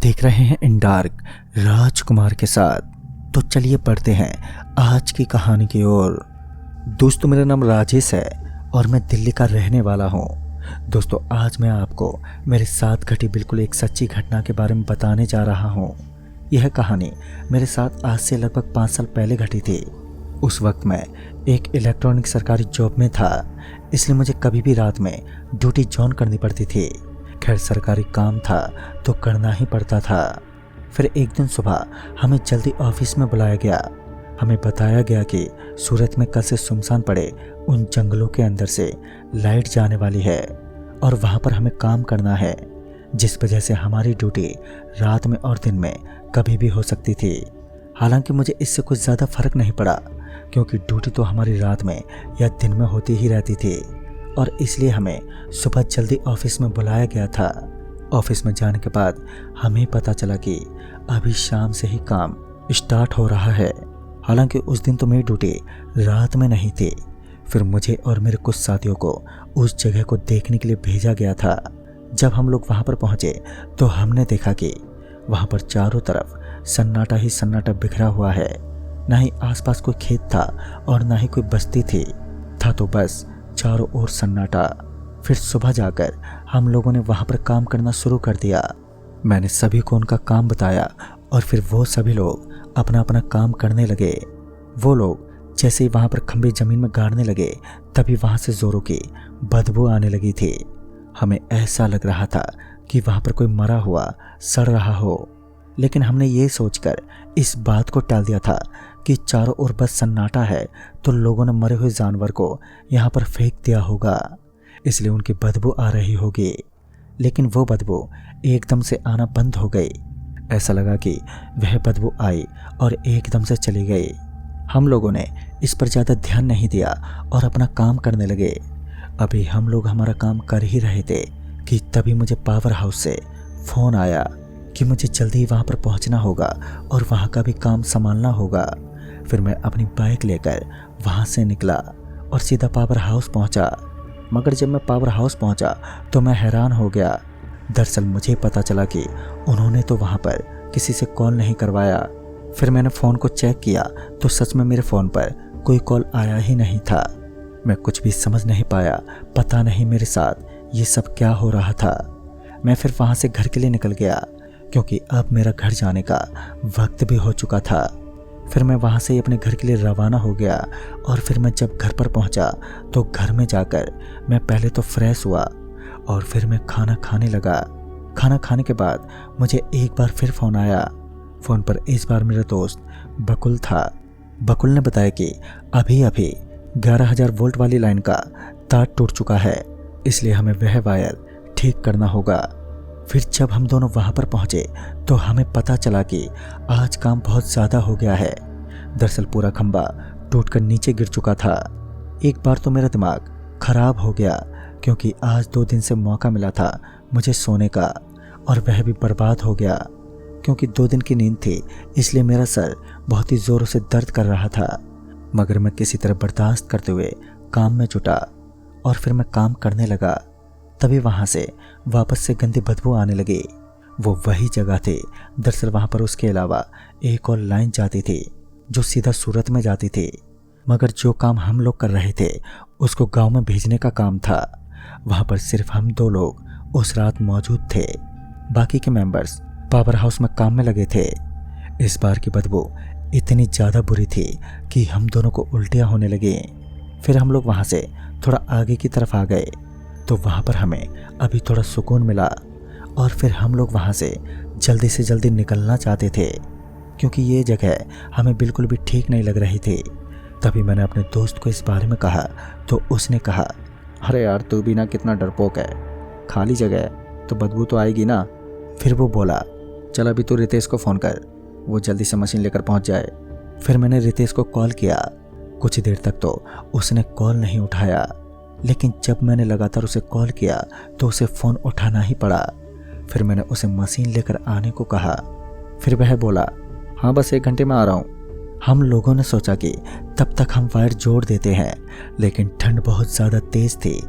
देख रहे हैं इन डार्क राजकुमार के साथ। तो चलिए पढ़ते हैं आज की कहानी की ओर। दोस्तों, मेरा नाम राजेश है और मैं दिल्ली का रहने वाला हूँ। दोस्तों, आज मैं आपको मेरे साथ घटी बिल्कुल एक सच्ची घटना के बारे में बताने जा रहा हूँ। यह कहानी मेरे साथ आज से लगभग 5 साल पहले घटी थी। उस वक्त मैं एक इलेक्ट्रॉनिक सरकारी जॉब में था, इसलिए मुझे कभी भी रात में ड्यूटी जॉइन करनी पड़ती थी। खैर, सरकारी काम था तो करना ही पड़ता था। फिर एक दिन सुबह हमें जल्दी ऑफिस में बुलाया गया। हमें बताया गया कि सूरत में कल से सुनसान पड़े उन जंगलों के अंदर से लाइट जाने वाली है और वहाँ पर हमें काम करना है, जिस वजह से हमारी ड्यूटी रात में और दिन में कभी भी हो सकती थी। हालांकि मुझे इससे कुछ ज़्यादा फर्क नहीं पड़ा, क्योंकि ड्यूटी तो हमारी रात में या दिन में होती ही रहती थी और इसलिए हमें सुबह जल्दी ऑफिस में बुलाया गया था। ऑफिस में जाने के बाद हमें पता चला कि अभी शाम से ही काम स्टार्ट हो रहा है। हालांकि उस दिन तो मेरी ड्यूटी रात में नहीं थी। फिर मुझे और मेरे कुछ साथियों को उस जगह को देखने के लिए भेजा गया था। जब हम लोग वहाँ पर पहुँचे तो हमने देखा कि वहाँ पर चारों तरफ सन्नाटा ही सन्नाटा बिखरा हुआ है। ना ही आसपास कोई खेत था और ना ही कोई बस्ती थी, था तो बस चारों ओर सन्नाटा। फिर सुबह जाकर हम लोगों ने वहाँ पर काम करना शुरू कर दिया। मैंने सभी को उनका काम बताया और फिर वो सभी लोग अपना अपना काम करने लगे। वो लोग जैसे ही वहाँ पर खंभे जमीन में गाड़ने लगे, तभी वहाँ से जोरों की बदबू आने लगी थी। हमें ऐसा लग रहा था कि वहाँ पर कोई मरा हुआ सड़ रहा हो, लेकिन हमने ये सोचकर इस बात को टाल दिया था कि चारों ओर बस सन्नाटा है तो लोगों ने मरे हुए जानवर को यहाँ पर फेंक दिया होगा, इसलिए उनकी बदबू आ रही होगी। लेकिन वो बदबू एकदम से आना बंद हो गई। ऐसा लगा कि वह बदबू आई और एकदम से चली गई। हम लोगों ने इस पर ज़्यादा ध्यान नहीं दिया और अपना काम करने लगे। अभी हम लोग हमारा काम कर ही रहे थे कि तभी मुझे पावर हाउस से फ़ोन आया कि मुझे जल्दी वहाँ पर पहुँचना होगा और वहाँ का भी काम संभालना होगा। फिर मैं अपनी बाइक लेकर वहाँ से निकला और सीधा पावर हाउस पहुँचा। मगर जब मैं पावर हाउस पहुँचा तो मैं हैरान हो गया। दरअसल मुझे पता चला कि उन्होंने तो वहाँ पर किसी से कॉल नहीं करवाया। फिर मैंने फ़ोन को चेक किया तो सच में मेरे फ़ोन पर कोई कॉल आया ही नहीं था। मैं कुछ भी समझ नहीं पाया। पता नहीं मेरे साथ ये सब क्या हो रहा था। मैं फिर वहाँ से घर के लिए निकल गया, क्योंकि अब मेरा घर जाने का वक्त भी हो चुका था। फिर मैं वहाँ से अपने घर के लिए रवाना हो गया और फिर मैं जब घर पर पहुँचा तो घर में जाकर मैं पहले तो फ्रेश हुआ और फिर मैं खाना खाने लगा। खाना खाने के बाद मुझे एक बार फिर फ़ोन आया। फ़ोन पर इस बार मेरा दोस्त बकुल था। बकुल ने बताया कि अभी अभी 11,000 वोल्ट वाली लाइन का तार टूट चुका है, इसलिए हमें वह वायर ठीक करना होगा। फिर जब हम दोनों वहाँ पर पहुँचे तो हमें पता चला कि आज काम बहुत ज़्यादा हो गया है। दरअसल पूरा खंभा टूटकर नीचे गिर चुका था। एक बार तो मेरा दिमाग खराब हो गया, क्योंकि आज 2 दिन से मौका मिला था मुझे सोने का और वह भी बर्बाद हो गया। क्योंकि 2 दिन की नींद थी, इसलिए मेरा सर बहुत ही ज़ोरों से दर्द कर रहा था। मगर मैं किसी तरह बर्दाश्त करते हुए काम में जुटा और फिर मैं काम करने लगा। तभी वहाँ से वापस से गंदी बदबू आने लगी। वो वही जगह थी। दरअसल वहाँ पर उसके अलावा एक और लाइन जाती थी जो सीधा सूरत में जाती थी। मगर जो काम हम लोग कर रहे थे उसको गांव में भेजने का काम था। वहाँ पर सिर्फ हम 2 लोग उस रात मौजूद थे। बाकी के मेंबर्स पावर हाउस में काम में लगे थे। इस बार की बदबू इतनी ज़्यादा बुरी थी कि हम दोनों को उल्टियाँ होने लगी। फिर हम लोग वहाँ से थोड़ा आगे की तरफ आ गए तो वहाँ पर हमें अभी थोड़ा सुकून मिला और फिर हम लोग वहाँ से जल्दी निकलना चाहते थे, क्योंकि ये जगह हमें बिल्कुल भी ठीक नहीं लग रही थी। तभी मैंने अपने दोस्त को इस बारे में कहा तो उसने कहा, अरे यार, तू भी ना कितना डरपोक है, खाली जगह है तो बदबू तो आएगी ना। फिर वो बोला, चल अभी तू रितेश को फ़ोन कर, वो जल्दी से मशीन लेकर पहुँच जाए। फिर मैंने रितेश को कॉल किया। कुछ देर तक तो उसने कॉल नहीं उठाया, लेकिन जब मैंने लगातार उसे कॉल किया तो उसे फ़ोन उठाना ही पड़ा। फिर मैंने उसे मशीन लेकर आने को कहा। फिर वह बोला, हाँ बस 1 घंटे में आ रहा हूँ। हम लोगों ने सोचा कि तब तक हम वायर जोड़ देते हैं, लेकिन ठंड बहुत ज़्यादा तेज़ थी,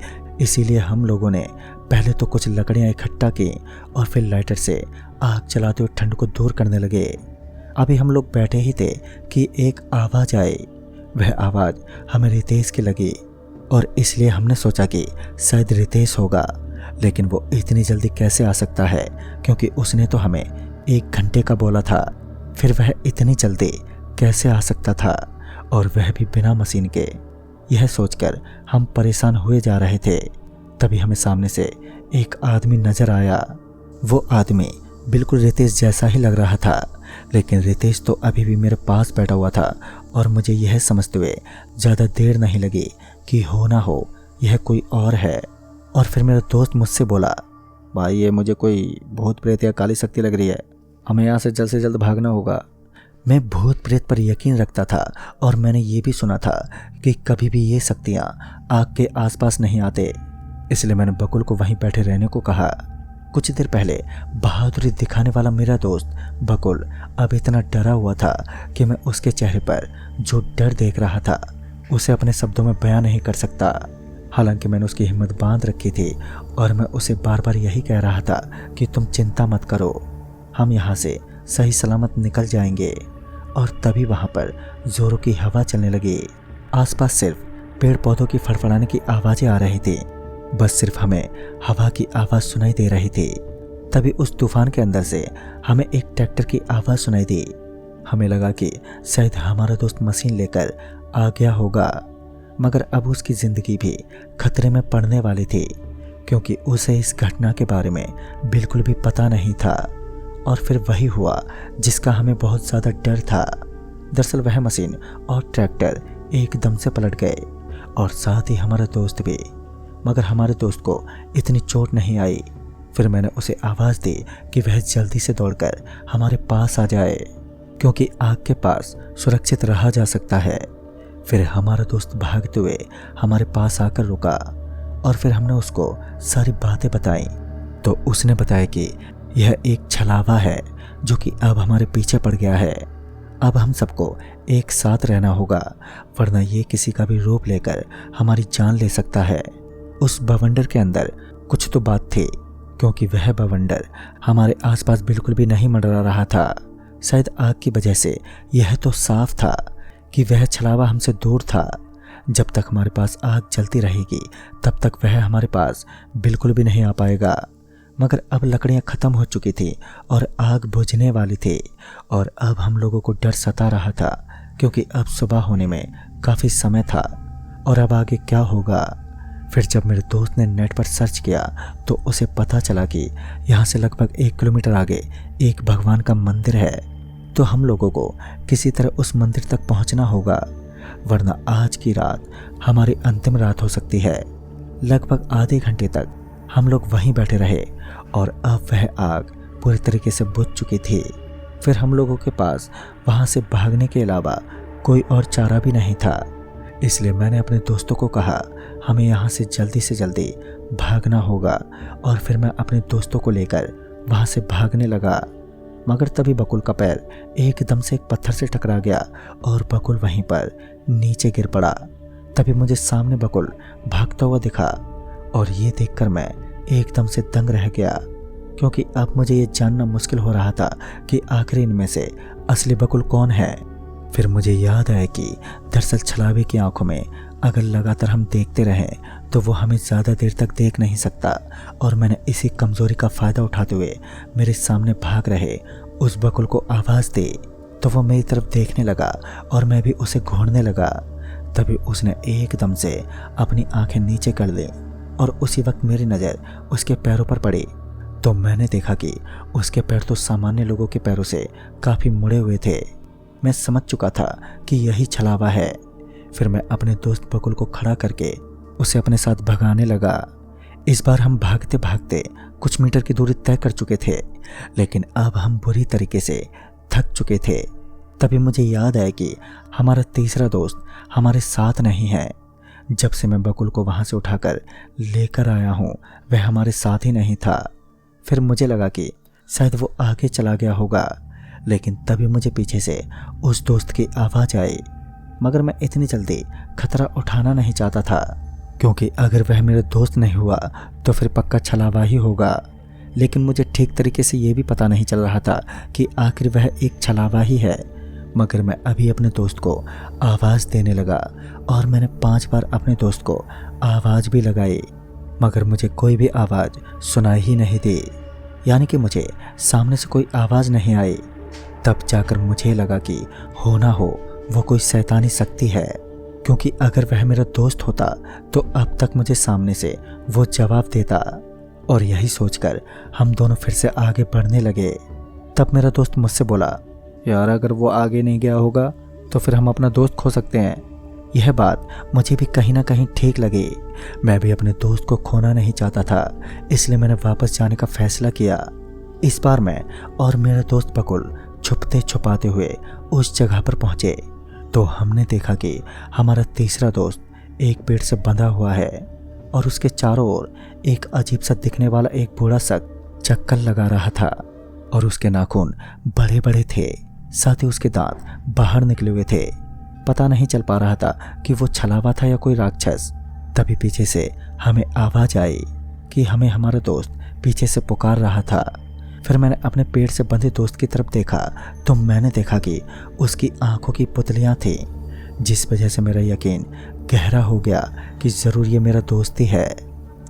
इसीलिए हम लोगों ने पहले तो कुछ लकड़ियां इकट्ठा की और फिर लाइटर से आग चलाते हुए ठंड को दूर करने लगे। अभी हम लोग बैठे ही थे कि एक आवाज़ आई। वह आवाज़ हमें रितेश की लगी और इसलिए हमने सोचा कि शायद रितेश होगा, लेकिन वो इतनी जल्दी कैसे आ सकता है, क्योंकि उसने तो हमें 1 घंटे का बोला था। फिर वह इतनी जल्दी कैसे आ सकता था, और वह भी बिना मशीन के। यह सोचकर हम परेशान हुए जा रहे थे। तभी हमें सामने से एक आदमी नजर आया। वो आदमी बिल्कुल रितेश जैसा ही लग रहा था, लेकिन रितेश तो अभी भी मेरे पास बैठा हुआ था और मुझे यह समझते हुए ज़्यादा देर नहीं लगी कि हो ना हो यह कोई और है। और फिर मेरा दोस्त मुझसे बोला, भाई ये मुझे कोई भूत प्रेत या काली शक्ति लग रही है, हमें यहाँ से जल्द भागना होगा। मैं भूत प्रेत पर यकीन रखता था और मैंने ये भी सुना था कि कभी भी ये शक्तियाँ आग के आसपास नहीं आते, इसलिए मैंने बकुल को वहीं बैठे रहने को कहा। कुछ देर पहले बहादुरी दिखाने वाला मेरा दोस्त बकुल अब इतना डरा हुआ था कि मैं उसके चेहरे पर जो डर देख रहा था उसे अपने शब्दों में बयां नहीं कर सकता। हालांकि मैंने उसकी हिम्मत बांध रखी थी और मैं उसे बार बार यही कह रहा था कि तुम चिंता मत करो, हम यहाँ से सही सलामत निकल जाएंगे। और तभी वहाँ पर जोरों की हवा चलने लगी। आसपास सिर्फ पेड़ पौधों की फड़फड़ाने की आवाज़ें आ रही थी, बस सिर्फ हमें हवा की आवाज़ सुनाई दे रही थी। तभी उस तूफान के अंदर से हमें एक ट्रैक्टर की आवाज़ सुनाई दी। हमें लगा कि शायद हमारा दोस्त मशीन लेकर आ गया होगा, मगर अब उसकी ज़िंदगी भी खतरे में पड़ने वाली थी, क्योंकि उसे इस घटना के बारे में बिल्कुल भी पता नहीं था। और फिर वही हुआ जिसका हमें बहुत ज़्यादा डर था। दरअसल वह मशीन और ट्रैक्टर एकदम से पलट गए और साथ ही हमारा दोस्त भी, मगर हमारे दोस्त को इतनी चोट नहीं आई। फिर मैंने उसे आवाज़ दी कि वह जल्दी से दौड़कर हमारे पास आ जाए, क्योंकि आग के पास सुरक्षित रहा जा सकता है। फिर हमारा दोस्त भागते हुए हमारे पास आकर रुका और फिर हमने उसको सारी बातें बताई। तो उसने बताया कि यह एक छलावा है जो कि अब हमारे पीछे पड़ गया है। अब हम सबको एक साथ रहना होगा, वरना ये किसी का भी रूप लेकर हमारी जान ले सकता है। उस बवंडर के अंदर कुछ तो बात थी, क्योंकि वह बवंडर हमारे आसपास बिल्कुल भी नहीं मंडरा रहा था। शायद आग की वजह से यह तो साफ था कि वह छलावा हमसे दूर था। जब तक हमारे पास आग जलती रहेगी तब तक वह हमारे पास बिल्कुल भी नहीं आ पाएगा। मगर अब लकड़ियां खत्म हो चुकी थी और आग बुझने वाली थी, और अब हम लोगों को डर सता रहा था, क्योंकि अब सुबह होने में काफ़ी समय था और अब आगे क्या होगा। फिर जब मेरे दोस्त ने नेट पर सर्च किया तो उसे पता चला कि यहाँ से लगभग 1 किलोमीटर आगे एक भगवान का मंदिर है, तो हम लोगों को किसी तरह उस मंदिर तक पहुँचना होगा, वरना आज की रात हमारी अंतिम रात हो सकती है। लगभग आधे घंटे तक हम लोग वहीं बैठे रहे और अब वह आग पूरी तरीके से बुझ चुकी थी। फिर हम लोगों के पास वहाँ से भागने के अलावा कोई और चारा भी नहीं था, इसलिए मैंने अपने दोस्तों को कहा हमें यहाँ से जल्दी भागना होगा। और फिर मैं अपने दोस्तों को लेकर वहाँ से भागने लगा, मगर तभी बकुल का पैर एकदम से एक पत्थर से टकरा गया और बकुल वहीं पर नीचे गिर पड़ा। तभी मुझे सामने बकुल भागता हुआ दिखा और ये देखकर मैं एकदम से दंग रह गया, क्योंकि अब मुझे ये जानना मुश्किल हो रहा था कि आखिर इनमें से असली बकुल कौन है। फिर मुझे याद आया कि दरअसल छलावे की आंखों में अगर लगातार हम देखते रहें तो वो हमें ज़्यादा देर तक देख नहीं सकता, और मैंने इसी कमज़ोरी का फ़ायदा उठाते हुए मेरे सामने भाग रहे उस बकुल को आवाज़ दी, तो वो मेरी तरफ देखने लगा और मैं भी उसे घूरने लगा। तभी उसने एकदम से अपनी आंखें नीचे कर ली और उसी वक्त मेरी नज़र उसके पैरों पर पड़ी, तो मैंने देखा कि उसके पैर तो सामान्य लोगों के पैरों से काफ़ी मुड़े हुए थे। मैं समझ चुका था कि यही छलावा है। फिर मैं अपने दोस्त बकुल को खड़ा करके उसे अपने साथ भगाने लगा। इस बार हम भागते भागते कुछ मीटर की दूरी तय कर चुके थे, लेकिन अब हम बुरी तरीके से थक चुके थे। तभी मुझे याद आया कि हमारा तीसरा दोस्त हमारे साथ नहीं है। जब से मैं बकुल को वहाँ से उठाकर लेकर आया हूँ वह हमारे साथ ही नहीं था। फिर मुझे लगा कि शायद वो आगे चला गया होगा, लेकिन तभी मुझे पीछे से उस दोस्त की आवाज़ आई, मगर मैं इतनी जल्दी खतरा उठाना नहीं चाहता था। क्योंकि अगर वह मेरा दोस्त नहीं हुआ तो फिर पक्का छलावा ही होगा। लेकिन मुझे ठीक तरीके से ये भी पता नहीं चल रहा था कि आखिर वह एक छलावा ही है। मगर मैं अभी अपने दोस्त को आवाज़ देने लगा और मैंने 5 बार अपने दोस्त को आवाज़ भी लगाई, मगर मुझे कोई भी आवाज़ सुनाई ही नहीं दी। यानी कि मुझे सामने से कोई आवाज़ नहीं आई। तब जाकर मुझे लगा कि हो ना हो वो कोई शैतानी शक्ति है, क्योंकि अगर वह मेरा दोस्त होता तो अब तक मुझे सामने से वो जवाब देता। और यही सोचकर हम दोनों फिर से आगे बढ़ने लगे। तब मेरा दोस्त मुझसे बोला, यार अगर वो आगे नहीं गया होगा तो फिर हम अपना दोस्त खो सकते हैं। यह बात मुझे भी कहीं ना कहीं ठीक लगी। मैं भी अपने दोस्त को खोना नहीं चाहता था, इसलिए मैंने वापस जाने का फैसला किया। इस बार मैं और मेरा दोस्त बकुल छुपते छुपाते हुए उस जगह पर पहुंचे तो हमने देखा कि हमारा तीसरा दोस्त एक पेड़ से बंधा हुआ है और उसके चारों ओर एक अजीब सा दिखने वाला एक बूढ़ा शख्स चक्कर लगा रहा था और उसके नाखून बड़े बड़े थे, साथ ही उसके दांत बाहर निकले हुए थे। पता नहीं चल पा रहा था कि वो छलावा था या कोई राक्षस। तभी पीछे से हमें आवाज आई कि हमें हमारा दोस्त पीछे से पुकार रहा था। फिर मैंने अपने पेड़ से बंधे दोस्त की तरफ देखा तो मैंने देखा कि उसकी आंखों की पुतलियां थी, जिस वजह से मेरा यकीन गहरा हो गया कि ज़रूर ये मेरा दोस्त ही है।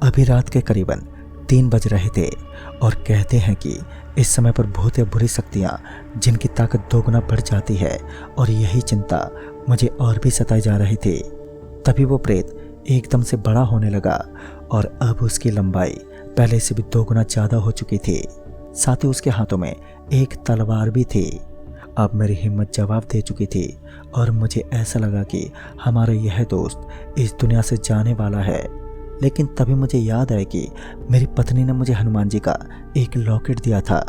अभी रात के करीबन 3 बज रहे थे और कहते हैं कि इस समय पर भूत या बुरी शक्तियाँ जिनकी ताकत दोगुना बढ़ जाती है, और यही चिंता मुझे और भी सताई जा रही थी। तभी वो प्रेत एकदम से बड़ा होने लगा और अब उसकी लंबाई पहले से भी दोगुना ज़्यादा हो चुकी थी। साथ ही उसके हाथों में एक तलवार भी थी। अब मेरी हिम्मत जवाब दे चुकी थी और मुझे ऐसा लगा कि हमारा यह दोस्त इस दुनिया से जाने वाला है। लेकिन तभी मुझे याद आया कि मेरी पत्नी ने मुझे हनुमान जी का एक लॉकेट दिया था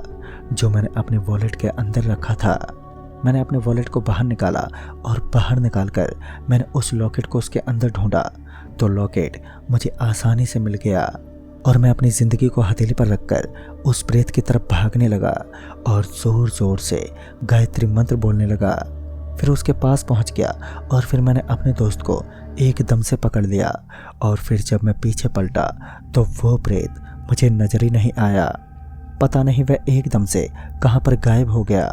जो मैंने अपने वॉलेट के अंदर रखा था। मैंने अपने वॉलेट को बाहर निकाला और बाहर निकालकर मैंने उस लॉकेट को उसके अंदर ढूंढा तो लॉकेट मुझे आसानी से मिल गया और मैं अपनी ज़िंदगी को हथेली पर रखकर उस प्रेत की तरफ भागने लगा और ज़ोर ज़ोर से गायत्री मंत्र बोलने लगा। फिर उसके पास पहुंच गया और फिर मैंने अपने दोस्त को एकदम से पकड़ लिया और फिर जब मैं पीछे पलटा तो वो प्रेत मुझे नजर ही नहीं आया। पता नहीं वह एकदम से कहां पर गायब हो गया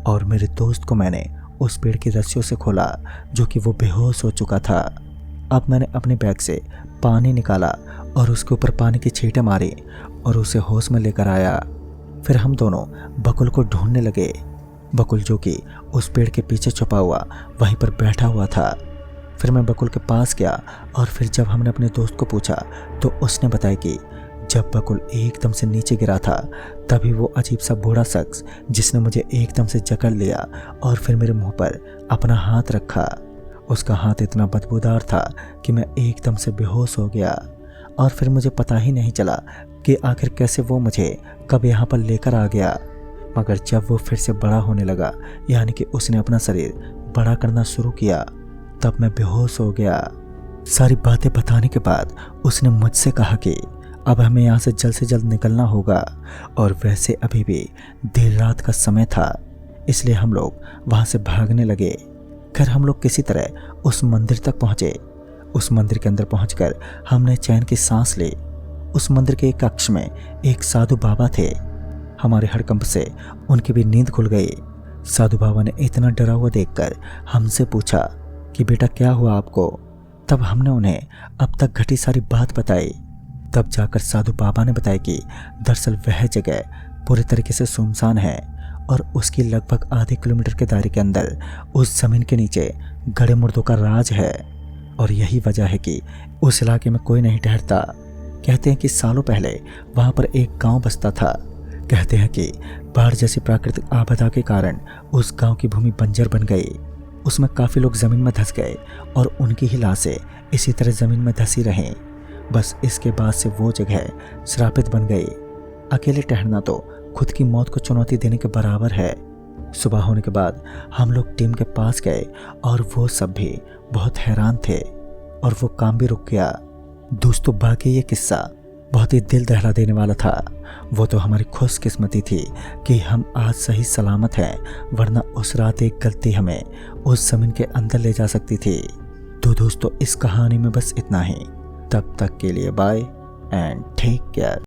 और मेरे दोस्त को मैंने उस पेड़ की रस्सियों से खोला जो कि वो बेहोश हो चुका था। अब मैंने अपने बैग से पानी निकाला और उसके ऊपर पानी की छींटे मारी और उसे होश में लेकर आया। फिर हम दोनों बकुल को ढूंढने लगे। बकुल जो कि उस पेड़ के पीछे छुपा हुआ वहीं पर बैठा हुआ था। फिर मैं बकुल के पास गया और फिर जब हमने अपने दोस्त को पूछा तो उसने बताया कि जब बकुल एकदम से नीचे गिरा था तभी वो अजीब सा बूढ़ा शख्स जिसने मुझे एकदम से जकड़ लिया और फिर मेरे मुंह पर अपना हाथ रखा। उसका हाथ इतना बदबूदार था कि मैं एकदम से बेहोश हो गया और फिर मुझे पता ही नहीं चला कि आखिर कैसे वो मुझे कब यहाँ पर लेकर आ गया। मगर जब वो फिर से बड़ा होने लगा, यानी कि उसने अपना शरीर बड़ा करना शुरू किया, तब मैं बेहोश हो गया। सारी बातें बताने के बाद उसने मुझसे कहा कि अब हमें यहाँ से जल्द निकलना होगा और वैसे अभी भी देर रात का समय था, इसलिए हम लोग वहाँ से भागने लगे। खैर हम लोग किसी तरह उस मंदिर तक पहुँचे। उस मंदिर के अंदर पहुंचकर हमने चैन की सांस ली। उस मंदिर के एक कक्ष में एक साधु बाबा थे। हमारे हड़कंप से उनकी भी नींद खुल गई। साधु बाबा ने इतना डरा हुआ देखकर हमसे पूछा कि बेटा क्या हुआ आपको। तब हमने उन्हें अब तक घटी सारी बात बताई। तब जाकर साधु बाबा ने बताया कि दरअसल वह जगह पूरी तरीके से सुनसान है और उसकी लगभग आधे किलोमीटर के दायरे के अंदर उस जमीन के नीचे गड़े मुर्दों का राज है और यही वजह है कि उस इलाके में कोई नहीं ठहरता। कहते हैं कि सालों पहले वहाँ पर एक गांव बसता था। कहते हैं कि बाढ़ जैसी प्राकृतिक आपदा के कारण उस गांव की भूमि बंजर बन गई। उसमें काफ़ी लोग ज़मीन में धंस गए और उनकी ही लाशें इसी तरह ज़मीन में धंसी रहें। बस इसके बाद से वो जगह श्रापित बन गई। अकेले ठहरना तो खुद की मौत को चुनौती देने के बराबर है। सुबह होने के बाद हम लोग टीम के पास गए और वो सब भी बहुत हैरान थे और वो काम भी रुक गया। दोस्तों बाकी ये किस्सा बहुत ही दिल दहला देने वाला था। वो तो हमारी खुशकिस्मती थी कि हम आज सही सलामत हैं, वरना उस रात एक गलती हमें उस जमीन के अंदर ले जा सकती थी। तो दोस्तों इस कहानी में बस इतना ही। तब तक के लिए बाय एंड टेक केयर।